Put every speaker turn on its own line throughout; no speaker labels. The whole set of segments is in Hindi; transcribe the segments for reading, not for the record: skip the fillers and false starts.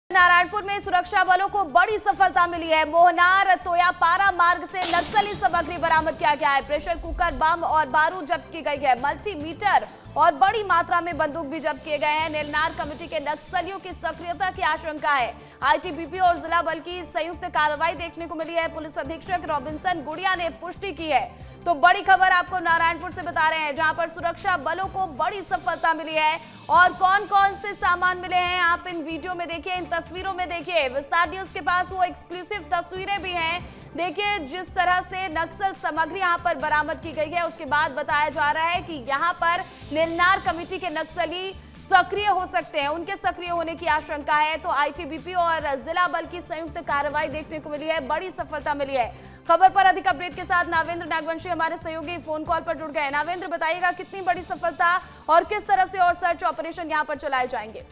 नारायणपुर में सुरक्षा बलों को बड़ी सफलता मिली है। मोहनार तोयापारा मार्ग से नक्सली सामग्री बरामद किया गया है। प्रेशर कुकर, बम और बारूद जब्त की गई है। मल्टीमीटर और बड़ी मात्रा में बंदूक भी जब्त किए गए हैं। नीलनार कमेटी के नक्सलियों की सक्रियता की आशंका है। आईटीबीपी और जिला बल की संयुक्त कार्रवाई देखने को मिली है। पुलिस अधीक्षक रॉबिन्सन गुड़िया ने पुष्टि की है। तो बड़ी खबर आपको नारायणपुर से बता रहे हैं, जहां पर सुरक्षा बलों को बड़ी सफलता मिली है। और कौन कौन से सामान मिले हैं आप इन वीडियो में देखिए, इन तस्वीरों में देखिए। विस्तार न्यूज के पास वो एक्सक्लूसिव तस्वीरें भी हैं। देखिए जिस तरह से नक्सल सामग्री यहां पर बरामद की गई है, उसके बाद बताया जा रहा है कि यहां पर नीलनार कमेटी के नक्सली सक्रिय हो सकते हैं, उनके सक्रिय होने की आशंका है। तो आईटीबीपी और जिला बल की संयुक्त कार्रवाई देखने को मिली है, बड़ी सफलता मिली है। खबर पर अधिक अपडेट के साथ नावेंद्र नागवंशी हमारे सहयोगी फोन कॉल पर जुड़ गए। नावेंद्र, बताइएगा कितनी बड़ी सफलता और किस तरह से और सर्च ऑपरेशन यहां पर चलाए जाएंगे?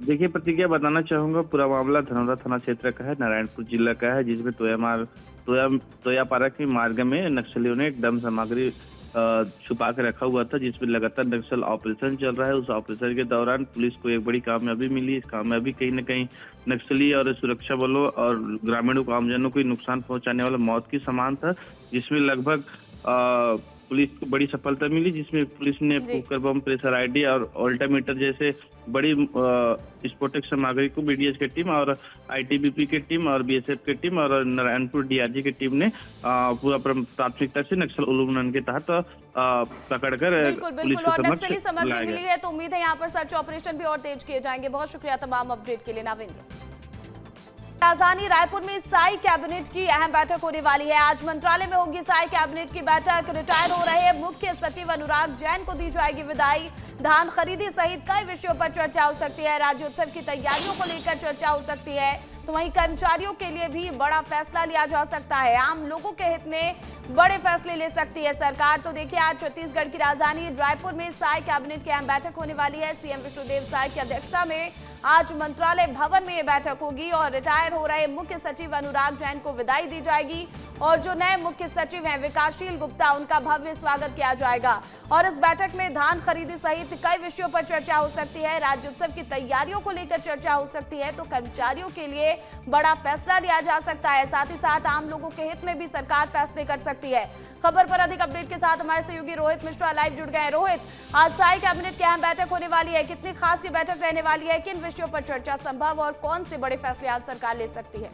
देखिए प्रतिक्रिया बताना चाहूंगा, पूरा मामला धनौरा थाना क्षेत्र का है, नारायणपुर जिला का है, जिसमें तोयापारा के मार्ग में नक्सलियों ने एक डम सामग्री छुपा के रखा हुआ था, जिसमें लगातार नक्सल ऑपरेशन चल रहा है। उस ऑपरेशन के दौरान पुलिस को एक बड़ी कामयाबी मिली। इस कामयाबी कहीं न कहीं नक्सली और सुरक्षा बलों और ग्रामीणों को, आमजनों को नुकसान पहुंचाने वाला मौत की समान था, जिसमें लगभग पुलिस को बड़ी सफलता मिली, जिसमें पुलिस ने कुकर बम, प्रेशर आईडी और अल्टामीटर जैसे बड़ी विस्फोटक सामग्री को बीडीएस की टीम और आईटीबीपी की टीम और बीएसएफ की टीम और नारायणपुर डीआरजी की टीम ने पूरा प्राथमिकता से नक्सल उल्लंघन के तहत पकड़कर पुलिस
और नक्सली सामग्री मिली है, तो उम्मीद है यहाँ पर सर्च ऑपरेशन भी और तेज किए जाएंगे। बहुत शुक्रिया तमाम अपडेट के लिए नावेंद्र। राजधानी रायपुर में साई कैबिनेट की अहम बैठक होने वाली है। आज मंत्रालय में होगी साई कैबिनेट की बैठक। रिटायर हो रहे मुख्य सचिव अनुराग जैन को दी जाएगी विदाई। धान खरीदी सहित कई विषयों पर चर्चा हो सकती है। राज्योत्सव की तैयारियों को लेकर चर्चा हो सकती है। तो वहीं कर्मचारियों के लिए भी बड़ा फैसला लिया जा सकता है। आम लोगों के हित में बड़े फैसले ले सकती है सरकार। तो देखिए, आज छत्तीसगढ़ की राजधानी रायपुर में साई कैबिनेट की अहम बैठक होने वाली है। सीएम विष्णुदेव साय की अध्यक्षता में आज मंत्रालय भवन में ये बैठक होगी और रिटायर हो रहे मुख्य सचिव अनुराग जैन को विदाई दी जाएगी और जो नए मुख्य सचिव हैं विकासशील गुप्ता, उनका भव्य स्वागत किया जाएगा। और इस बैठक में धान खरीदी सहित कई विषयों पर चर्चा हो सकती है। राज्योत्सव की तैयारियों को लेकर चर्चा हो सकती है। तो कर्मचारियों के लिए बड़ा फैसला लिया जा सकता है। साथ ही साथ आम लोगों के हित में भी सरकार फैसले कर सकती है। खबर पर अधिक अपडेट के साथ हमारे सहयोगी रोहित मिश्रा लाइव जुड़ गए हैं। रोहित, आज साई कैबिनेट की अहम बैठक होने वाली है, कितनी खास ये बैठक रहने वाली है, किन विषयों पर चर्चा संभव और कौन से बड़े फैसले आज सरकार ले सकती है?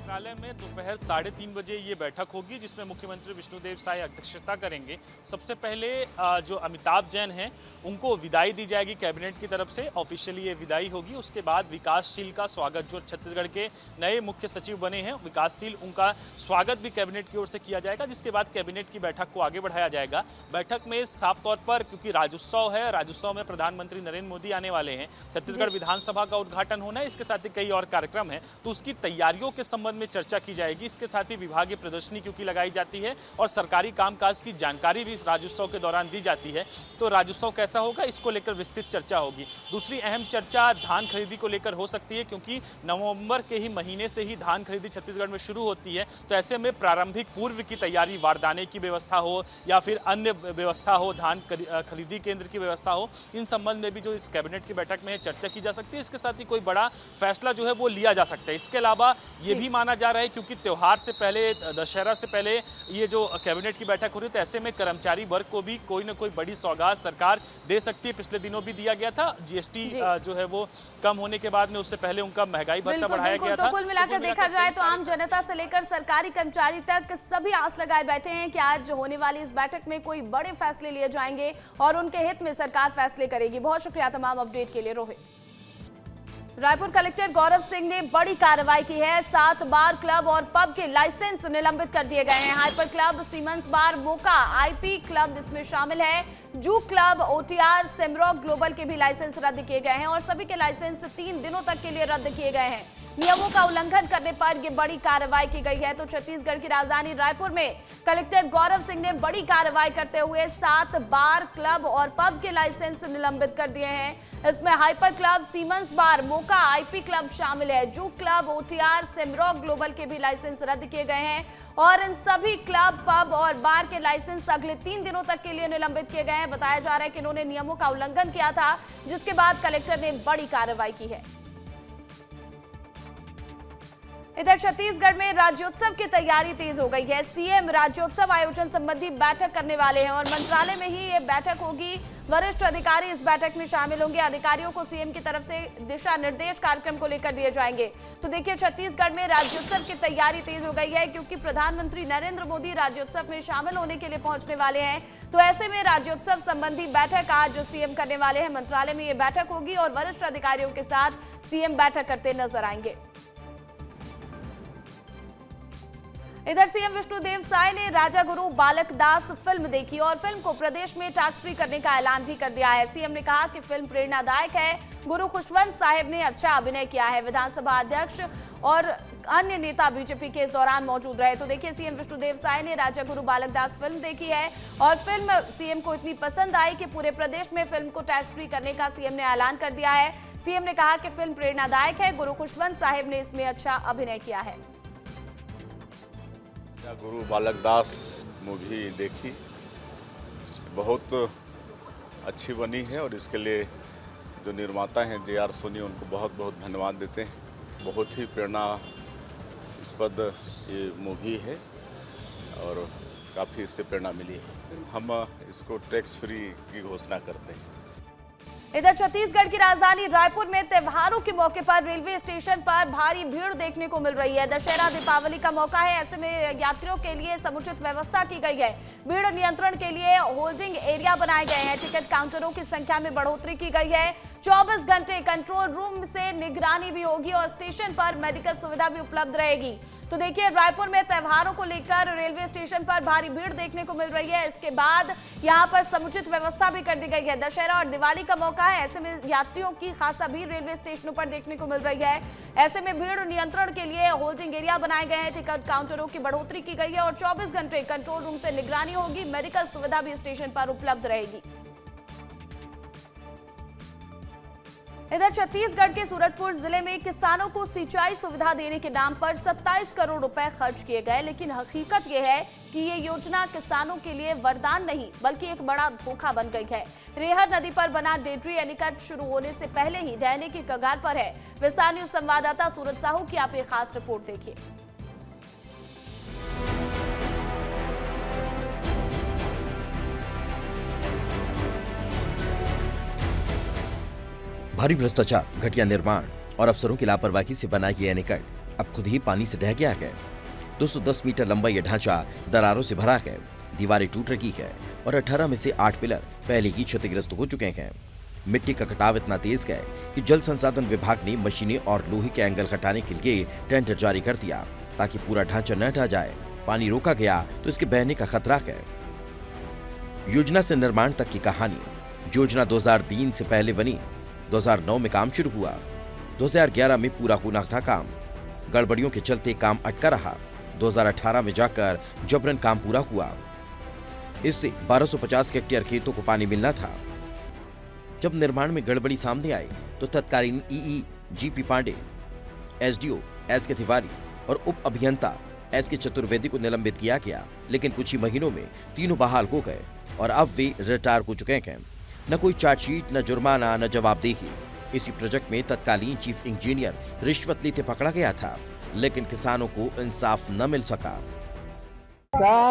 मंत्रालय में दोपहर 3:30 बजे ये बैठक होगी, जिसमें मुख्यमंत्री विष्णुदेव साय अध्यक्षता करेंगे। सबसे पहले जो अमिताभ जैन हैं उनको विदाई दी जाएगी कैबिनेट की तरफ से, ऑफिशियली ये विदाई होगी। उसके बाद विकासशील का स्वागत, जो छत्तीसगढ़ के नए मुख्य सचिव बने हैं विकासशील, उनका स्वागत भी कैबिनेट की ओर से किया जाएगा। जिसके बाद कैबिनेट की बैठक को आगे बढ़ाया जाएगा। बैठक में साफ तौर पर, क्योंकि राज्योत्सव है, राज्योत्सव में प्रधानमंत्री नरेंद्र मोदी आने वाले हैं, छत्तीसगढ़ विधानसभा का उद्घाटन होना है, इसके साथ ही कई और कार्यक्रम है, तो उसकी तैयारियों के संबंध में चर्चा की जाएगी। इसके साथ ही विभागीय प्रदर्शनी क्योंकि लगाई जाती है और सरकारी कामकाज की जानकारी भी इस राज्योत्सव के दौरान दी जाती है, तो राज्योत्सव कैसा होगा इसको लेकर विस्तृत चर्चा होगी। दूसरी अहम चर्चा धान खरीदी को लेकर हो सकती है, क्योंकि नवंबर के ही महीने से ही धान खरीदी छत्तीसगढ़ में शुरू होती है। तो ऐसे में प्रारंभिक पूर्व की तैयारी, बारदाने की व्यवस्था हो या फिर अन्य व्यवस्था हो, धान खरीदी केंद्र की व्यवस्था हो, इन संबंध में भी जो इस कैबिनेट की बैठक में चर्चा की जा सकती है। इसके साथ ही कोई बड़ा फैसला जो है वो लिया जा सकता है। इसके अलावा ये भी माना जा रहा है, क्योंकि त्योहार से पहले, दशहरा से पहले ये जो कैबिनेट की बैठक हो रही है, तो ऐसे में कर्मचारी वर्ग को भी कोई ना कोई बड़ी सौगात सरकार दे सकती है। पिछले दिनों भी दिया गया था। जीएसटी जो है वो कम होने के बाद में, उससे पहले उनका महंगाई भत्ता बढ़ाया गया था।
तो कुल मिलाकर देखा जाए तो आम जनता से लेकर सरकारी कर्मचारी तक सभी आस लगाए बैठे हैं कि आज होने वाली इस बैठक में कोई बड़े फैसले लिए जाएंगे और उनके हित में सरकार फैसले करेगी। बहुत शुक्रिया तमाम अपडेट के लिए रोहित। रायपुर कलेक्टर गौरव सिंह ने बड़ी कार्रवाई की है। 7 बार क्लब और पब के लाइसेंस निलंबित कर दिए गए हैं। हाइपर क्लब, सीमेंस बार, मोका, आईपी क्लब इसमें शामिल है। जू क्लब, ओटीआर, सिमरॉक ग्लोबल के भी लाइसेंस रद्द किए गए हैं और सभी के लाइसेंस 3 दिनों तक के लिए रद्द किए गए हैं। नियमों का उल्लंघन करने पर ये बड़ी कार्रवाई की गई है। तो छत्तीसगढ़ की राजधानी रायपुर में कलेक्टर गौरव सिंह ने बड़ी कार्रवाई करते हुए 7 बार, क्लब और पब के लाइसेंस निलंबित कर दिए हैं। इसमें हाइपर क्लब, सीमंस बार, मोका, आईपी क्लब शामिल है। जू क्लब, ओटीआर, सिमरॉक ग्लोबल के भी लाइसेंस रद्द किए गए हैं और इन सभी क्लब, पब और बार के लाइसेंस अगले 3 दिनों तक के लिए निलंबित किए गए हैं। बताया जा रहा है कि इन्होंने नियमों का उल्लंघन किया था, जिसके बाद कलेक्टर ने बड़ी कार्रवाई की है। इधर छत्तीसगढ़ में राज्योत्सव की तैयारी तेज हो गई है। सीएम राज्योत्सव आयोजन संबंधी बैठक करने वाले हैं और मंत्रालय में ही ये बैठक होगी। वरिष्ठ अधिकारी इस बैठक में शामिल होंगे। अधिकारियों को सीएम की तरफ से दिशा निर्देश कार्यक्रम को लेकर दिए जाएंगे। तो देखिए, छत्तीसगढ़ में राज्योत्सव की तैयारी तेज हो गई है क्योंकि प्रधानमंत्री नरेंद्र मोदी राज्योत्सव में शामिल होने के लिए पहुंचने वाले हैं। तो ऐसे में राज्योत्सव संबंधी बैठक आज जो सीएम करने वाले हैं, मंत्रालय में ये बैठक होगी और वरिष्ठ अधिकारियों के साथ सीएम बैठक करते नजर आएंगे। इधर सीएम विष्णुदेव साय ने राजा गुरु बालक दास फिल्म देखी और फिल्म को प्रदेश में टैक्स फ्री करने का ऐलान भी कर दिया है। सीएम ने कहा कि फिल्म प्रेरणादायक है। गुरु खुशवंत साहिब ने अच्छा अभिनय किया है। विधानसभा अध्यक्ष और अन्य नेता बीजेपी के इस दौरान मौजूद रहे। तो देखिए, सीएम विष्णुदेव साय ने राजा गुरु बालक दास फिल्म देखी है और फिल्म सीएम को इतनी पसंद आई कि पूरे प्रदेश में फिल्म को टैक्स फ्री करने का सीएम ने ऐलान कर दिया है। सीएम ने कहा कि फिल्म प्रेरणादायक है। गुरु खुशवंत साहिब ने इसमें अच्छा अभिनय किया है।
गुरु बालक दास मूवी देखी, बहुत अच्छी बनी है और इसके लिए जो निर्माता हैं जे.आर. सोनी, उनको बहुत बहुत धन्यवाद देते हैं। बहुत ही प्रेरणास्पद ये मूवी है और काफ़ी इससे प्रेरणा मिली है। हम इसको टैक्स फ्री की घोषणा करते हैं।
इधर छत्तीसगढ़ की राजधानी रायपुर में त्योहारों के मौके पर रेलवे स्टेशन पर भारी भीड़ देखने को मिल रही है। दशहरा, दीपावली का मौका है, ऐसे में यात्रियों के लिए समुचित व्यवस्था की गई है। भीड़ नियंत्रण के लिए होल्डिंग एरिया बनाए गए हैं। टिकट काउंटरों की संख्या में बढ़ोतरी की गई है। 24 घंटे कंट्रोल रूम से निगरानी भी होगी और स्टेशन पर मेडिकल सुविधा भी उपलब्ध रहेगी। तो देखिए, रायपुर में त्योहारों को लेकर रेलवे स्टेशन पर भारी भीड़ देखने को मिल रही है। इसके बाद यहां पर समुचित व्यवस्था भी कर दी गई है। दशहरा और दिवाली का मौका है, ऐसे में यात्रियों की खासा भीड़ रेलवे स्टेशनों पर देखने को मिल रही है। ऐसे में भीड़ नियंत्रण के लिए होल्डिंग एरिया बनाए गए हैं। टिकट काउंटरों की बढ़ोतरी की गई है और 24 घंटे कंट्रोल रूम से निगरानी होगी। मेडिकल सुविधा भी स्टेशन पर उपलब्ध रहेगी। इधर छत्तीसगढ़ के सूरजपुर जिले में किसानों को सिंचाई सुविधा देने के नाम पर 27 करोड़ रुपए खर्च किए गए, लेकिन हकीकत यह है कि ये योजना किसानों के लिए वरदान नहीं बल्कि एक बड़ा धोखा बन गई है। रेहर नदी पर बना डेडरी एनीकट शुरू होने से पहले ही ढहने की कगार पर है। विस्तार न्यूज संवाददाता सूरज साहू की आप एक खास रिपोर्ट देखिए।
भारी भ्रष्टाचार, घटिया निर्माण और अफसरों की लापरवाही से बना ये एनीकट अब खुद ही पानी से ढह गया है। 210 मीटर लंबा यह ढांचा दरारों से भरा है, दीवारें टूट रही है और 18 में से 8 पिलर पहले ही क्षतिग्रस्त हो चुके हैं। मिट्टी का कटाव इतना तेज है कि जल संसाधन विभाग ने मशीनें और लोहे के एंगल हटाने के लिए टेंडर जारी कर दिया ताकि पूरा ढांचा न ढह जाए। पानी रोका गया तो इसके बहने का खतरा है। योजना से निर्माण तक की कहानी। योजना 2003 से पहले बनी, 2009 में काम शुरू हुआ, 2011 में पूरा होना था काम। गड़बड़ियों के चलते काम अटका रहा। 2018 में जाकर जबरन काम पूरा हुआ। इससे 1250 हेक्टेयर खेतों को पानी मिलना था। जब निर्माण में गड़बड़ी सामने आई तो तत्कालीन EE GP Pandey, SDO S K Tiwari और उप अभियंता एस के चतुर्वेदी को निलंबित किया गया, लेकिन कुछ ही महीनों में तीनों बहाल हो गए और अब वे रिटायर हो चुके हैं। न कोई चार्जशीट, न जुर्माना, न जवाबदेही। इसी प्रोजेक्ट में तत्कालीन चीफ इंजीनियर रिश्वत लेते पकड़ा गया था, लेकिन किसानों को इंसाफ न मिल सका।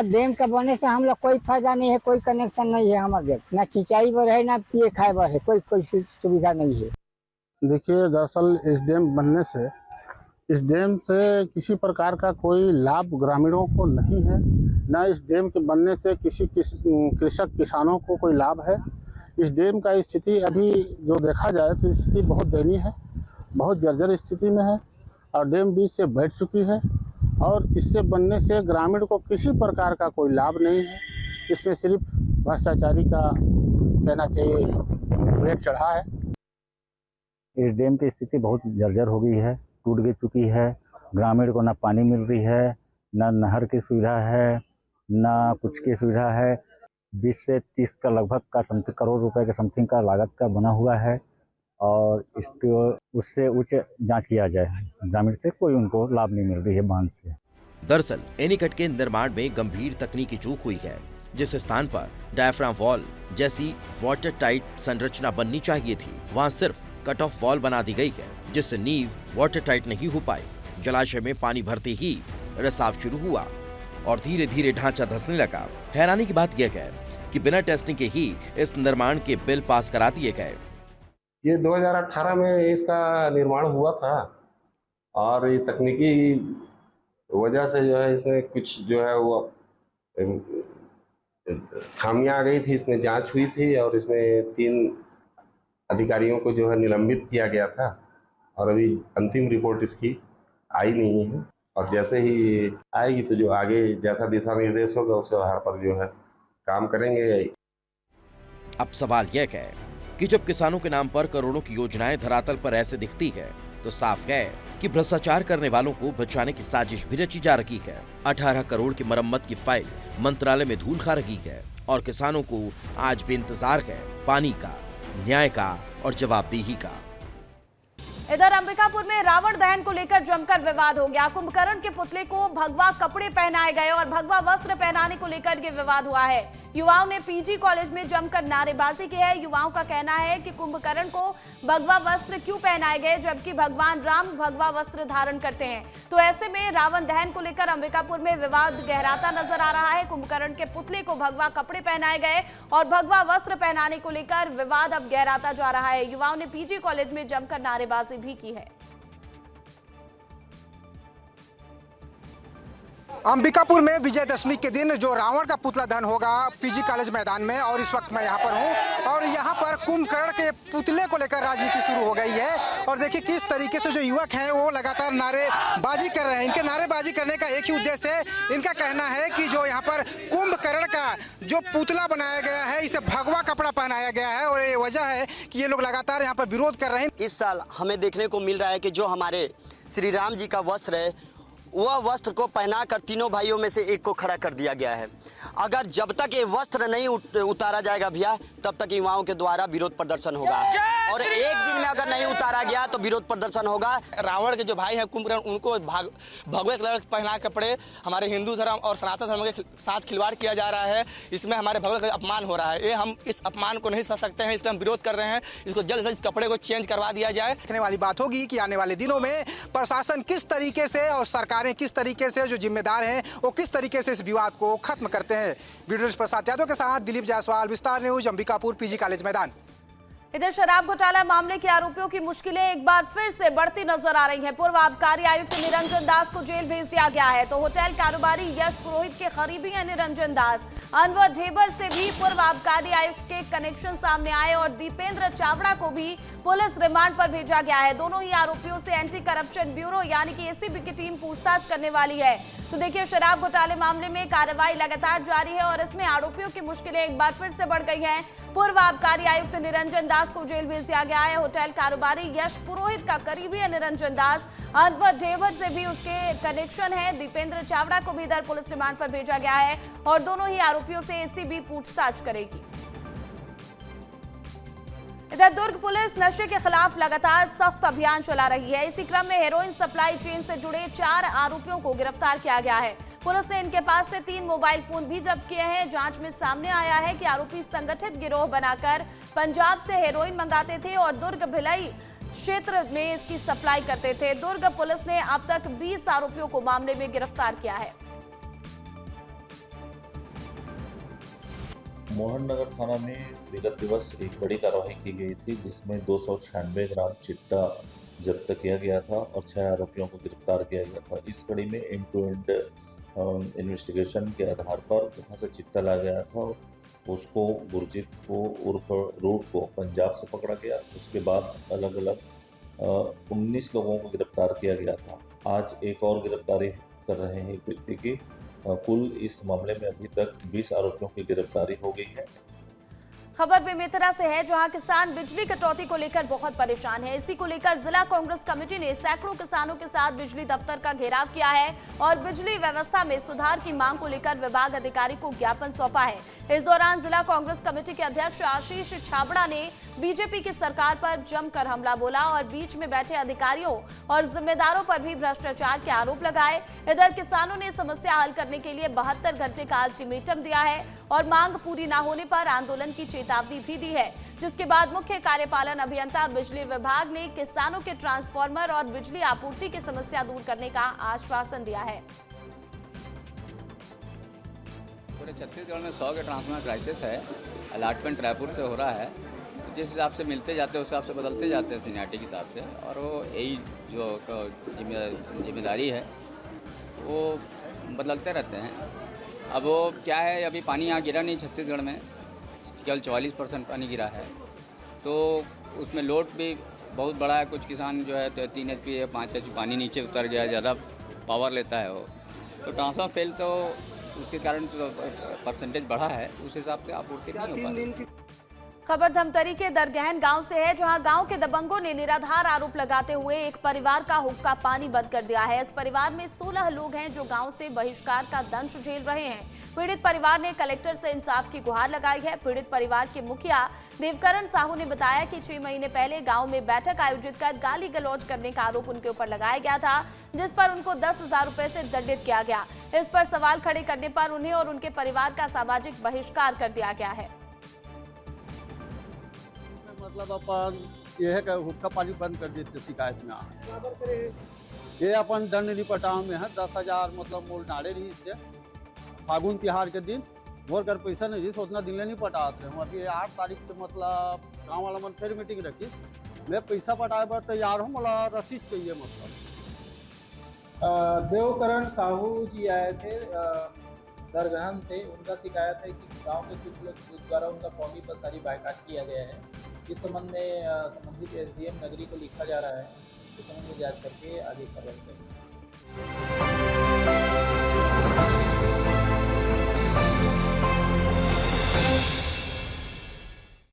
डैम के बनने से हम लोग कोई फायदा नहीं है, कोई कनेक्शन नहीं है हमारे, न सिंचाई पर है न पिए खाए पर है, कोई सुविधा नहीं है।
देखिए, दरअसल इस डैम से किसी प्रकार का कोई लाभ ग्रामीणों को नहीं है, न इस डैम के बनने से किसी कृषक किसानों को कोई लाभ है। इस डैम का स्थिति अभी जो देखा जाए तो स्थिति बहुत दयनीय है, बहुत जर्जर स्थिति में है और डैम बीच से बैठ चुकी है और इससे बनने से ग्रामीण को किसी प्रकार का कोई लाभ नहीं है। इसमें सिर्फ भ्रष्टाचारी का कहना चाहिए रेट चढ़ा है।
इस डैम की स्थिति बहुत जर्जर हो गई है टूट गई चुकी है। ग्रामीण को ना पानी मिल रही है, ना नहर की सुविधा है, ना कुछ की सुविधा है। 20 से 30 का लगभग का समथिंग करोड़ रुपए के समथिंग का लागत का बना हुआ है और इसको उससे उच्च जांच किया जाए। ग्रामीण से कोई उनको लाभ नहीं मिल रही है बांध से।
दरअसल एनीकट के निर्माण में गंभीर तकनीकी चूक हुई है, जिस स्थान पर डायफ्राम वॉल जैसी वाटर टाइट संरचना बननी चाहिए थी, वहां सिर्फ कट ऑफ वॉल बना दी गई है, जिससे नींव वाटर टाइट नहीं हो पाई। जलाशय में पानी भरते ही रिसाव शुरू हुआ और धीरे धीरे ढांचा धंसने लगा। हैरानी की बात यह है कि बिना टेस्टिंग के ही इस निर्माण के बिल पास करा दिए गए।
ये 2018 में इसका निर्माण हुआ था और ये तकनीकी वजह से जो है इसमें कुछ जो है वो खामियां आ गई थी। इसमें जांच हुई थी और इसमें 3 अधिकारियों को जो है निलंबित किया गया था और अभी अंतिम रिपोर्ट इसकी आई नहीं है और जैसे ही आएगी तो जो आगे जैसा दिशा निर्देश होगा उस आधार पर जो है काम करेंगे।
अब सवाल यह है कि जब किसानों के नाम पर करोड़ों की योजनाएं धरातल पर ऐसे दिखती है तो साफ है कि भ्रष्टाचार करने वालों को बचाने की साजिश भी रची जा रही है। 18 करोड़ की मरम्मत की फाइल मंत्रालय में धूल खा रही है और किसानों को आज भी इंतजार है पानी का, न्याय का और जवाबदेही का।
इधर अंबिकापुर में रावण दहन को लेकर जमकर विवाद हो गया। कुंभकर्ण के पुतले को भगवा कपड़े पहनाए गए और भगवा वस्त्र पहनाने को लेकर ये विवाद हुआ है। युवाओं ने पीजी कॉलेज में जमकर नारेबाजी की है। युवाओं का कहना है कि कुंभकर्ण को भगवा वस्त्र क्यों पहनाए गए जबकि भगवान राम भगवा वस्त्र धारण करते हैं। तो ऐसे में रावण दहन को लेकर अंबिकापुर में विवाद गहराता नजर आ रहा है। कुंभकर्ण के पुतले को भगवा कपड़े पहनाए गए और भगवा वस्त्र पहनाने को लेकर विवाद अब गहराता जा रहा है। युवाओं ने पीजी कॉलेज में जमकर नारेबाजी भी की है।
अंबिकापुर में विजयदशमी के दिन जो रावण का पुतला दहन होगा पीजी कॉलेज मैदान में और इस वक्त मैं यहाँ पर हूँ और यहाँ पर कुंभकर्ण के पुतले को लेकर राजनीति शुरू हो गई है। और देखिए किस तरीके से जो युवक हैं वो लगातार नारेबाजी कर रहे हैं। इनके नारेबाजी करने का एक ही उद्देश्य है। इनका कहना है कि जो यहाँ पर कुंभकर्ण का जो पुतला बनाया गया है इसे भगवा कपड़ा पहनाया गया है और ये वजह है कि ये लोग लगातार यहाँ पर विरोध कर रहे हैं।
इस साल हमें देखने को मिल रहा है कि जो हमारे श्री राम जी का वस्त्र है वह वस्त्र को पहनाकर तीनों भाइयों में से एक को खड़ा कर दिया गया है। अगर जब तक ये वस्त्र नहीं उतारा जाएगा भैया तब तक युवाओं के द्वारा विरोध प्रदर्शन होगा और एक दिन में अगर नहीं उतारा गया तो विरोध प्रदर्शन होगा।
रावण के जो भाई हैं कुंभकर्ण उनको भगवे कलर पहना कपड़े हमारे हिंदू धर्म और सनातन धर्म के साथ खिलवाड़ किया जा रहा है। इसमें हमारे भगवे का अपमान हो रहा है। ये हम इस अपमान को नहीं सह सकते हैं, इसलिए हम विरोध कर रहे हैं। इसको जल्द से इस कपड़े को चेंज करवा दिया जाए।
देखने वाली बात होगी कि आने वाले दिनों में प्रशासन किस तरीके से और सरकारें किस तरीके से जो जिम्मेदार हैं वो किस तरीके से इस विवाद को खत्म करते हैं। वीडियो प्रसाद यादव के साथ दिलीप जायसवाल, विस्तार न्यूज, अंबिकापुर पीजी कॉलेज मैदान।
इधर शराब घोटाला मामले के आरोपियों की मुश्किलें एक बार फिर से बढ़ती नजर आ रही हैं। पूर्व आबकारी आयुक्त निरंजन दास को जेल भेज दिया गया है तो होटल कारोबारी यश पुरोहित के करीबी हैं निरंजन दास। अनवर ढेबर से भी पूर्व आबकारी आयुक्त के कनेक्शन सामने आए और दीपेंद्र चावड़ा को भी पुलिस रिमांड पर भेजा गया है। दोनों ही आरोपियों से एंटी करप्शन ब्यूरो यानी कि एसीबी की टीम पूछताछ करने वाली है। तो देखिए शराब घोटाले मामले में कार्रवाई लगातार जारी है और इसमें आरोपियों की मुश्किलें एक बार फिर से बढ़ गई हैं। पूर्व आबकारी आयुक्त निरंजन दास को जेल भेज दिया गया है। होटल कारोबारी यश पुरोहित का करीबी है निरंजन दास। अनवर ढेबर से भी उसके कनेक्शन है। दीपेंद्र चावड़ा को भी इधर पुलिस रिमांड पर भेजा गया है और दोनों ही आरोपियों से एसीबी पूछताछ करेगी। इधर दुर्ग पुलिस नशे के खिलाफ लगातार सख्त अभियान चला रही है। इसी क्रम में हेरोइन सप्लाई चेन से जुड़े 4 आरोपियों को गिरफ्तार किया गया है। पुलिस ने इनके पास से 3 मोबाइल फोन भी जब्त किए हैं। जांच में सामने आया है कि आरोपी संगठित गिरोह बनाकर पंजाब से हेरोइन मंगाते थे और दुर्ग भिलाई क्षेत्र में इसकी सप्लाई करते थे। दुर्ग पुलिस ने अब तक 20 आरोपियों को मामले में गिरफ्तार किया है।
मोहन नगर थाना में विगत दिवस एक बड़ी कार्रवाई की गई थी जिसमें 296 ग्राम चिट्टा जब्त किया गया था और 6 आरोपियों को गिरफ्तार किया गया था। इस कड़ी में एंड टू एंड इन्वेस्टिगेशन के आधार पर जहाँ से चिट्टा लाया गया था उसको गुरजीत को उर्फ रूट को पंजाब से पकड़ा गया। उसके बाद अलग अलग 19 लोगों को गिरफ्तार किया गया था। आज एक और गिरफ्तारी कर रहे हैं एक व्यक्ति की। कुल इस मामले में अभी तक 20 आरोपियों की गिरफ्तारी हो गई है।
खबर बेमेतरा से है, जहां किसान बिजली कटौती को लेकर बहुत परेशान है। इसी को लेकर जिला कांग्रेस कमेटी ने सैकड़ों किसानों के साथ बिजली दफ्तर का घेराव किया है और बिजली व्यवस्था में सुधार की मांग को लेकर विभाग अधिकारी को ज्ञापन सौंपा है। इस दौरान जिला कांग्रेस कमेटी के अध्यक्ष आशीष छाबड़ा ने बीजेपी की सरकार पर जमकर हमला बोला और बीच में बैठे अधिकारियों और जिम्मेदारों पर भी भ्रष्टाचार के आरोप लगाए। इधर किसानों ने समस्या हल करने के लिए 72 घंटे का अल्टीमेटम दिया है और मांग पूरी न होने पर आंदोलन की चेतावनी भी दी है, जिसके बाद मुख्य कार्यपालन अभियंता बिजली विभाग ने किसानों के ट्रांसफार्मर और बिजली आपूर्ति की समस्या दूर करने का आश्वासन दिया है।
पूरे छत्तीसगढ़ में 100 के ट्रांसफार्मर क्राइसिस है। अलाटमेंट रायपुर से हो रहा है, जिस हिसाब से मिलते जाते हैं उस हिसाब से बदलते जाते हैं सीनियरिटी के हिसाब से, और वो यही जो जिम्मेदारी है वो बदलते रहते हैं। अब वो क्या है, अभी पानी यहाँ गिरा नहीं छत्तीसगढ़ में, केवल 44% पानी गिरा है, तो उसमें लोड भी बहुत बड़ा है। कुछ किसान जो है तो 3 HP या 5 HP पानी नीचे उतर गया, ज़्यादा पावर लेता है वो, तो ट्रांसफार्मर फेल, तो उसके कारण तो परसेंटेज बढ़ा है, उस हिसाब से आपूर्ति नहीं हो पा रही।
खबर धमतरी के दरगहन गांव से है, जहां गांव के दबंगों ने निराधार आरोप लगाते हुए एक परिवार का हुक्का पानी बंद कर दिया है। इस परिवार में 16 लोग हैं जो गांव से बहिष्कार का दंश झेल रहे हैं। पीड़ित परिवार ने कलेक्टर से इंसाफ की गुहार लगाई है। पीड़ित परिवार के मुखिया देवकरण साहू ने बताया कि 6 महीने पहले गांव में बैठक आयोजित कर गाली गलौज करने का आरोप उनके ऊपर लगाया गया था, जिस पर उनको 10,000 रुपए से दंडित किया गया। इस पर सवाल खड़े करने पर उन्हें और उनके परिवार का सामाजिक बहिष्कार कर दिया गया है।
मतलब अपन यह है हुक्का पानी बंद कर देते शिकायत में ये अपन दंड निपटाव में है 10,000 मतलब मोल नाड़े रही इससे फागुन तिहार के दिन मोर कर पैसा नहीं रही उतना दिन नहीं पटाते हम। अभी 8 तारीख से मतलब गाँव वाला मन फिर मीटिंग रखी, मैं पैसा पटाए पर तैयार हूँ, मला रसीद चाहिए। मतलब
देवकरण साहू जी आए थे दरगहन से, उनका शिकायत है कि गांव के कुछ लोग द्वारा उनका कॉलोनी पर सारी बाइकाट किया गया है। इस संबंध में संबंधित SDM नगरी को लिखा जा रहा है, इस संबंध में जांच करके आगे कार्रवाई करेंगे।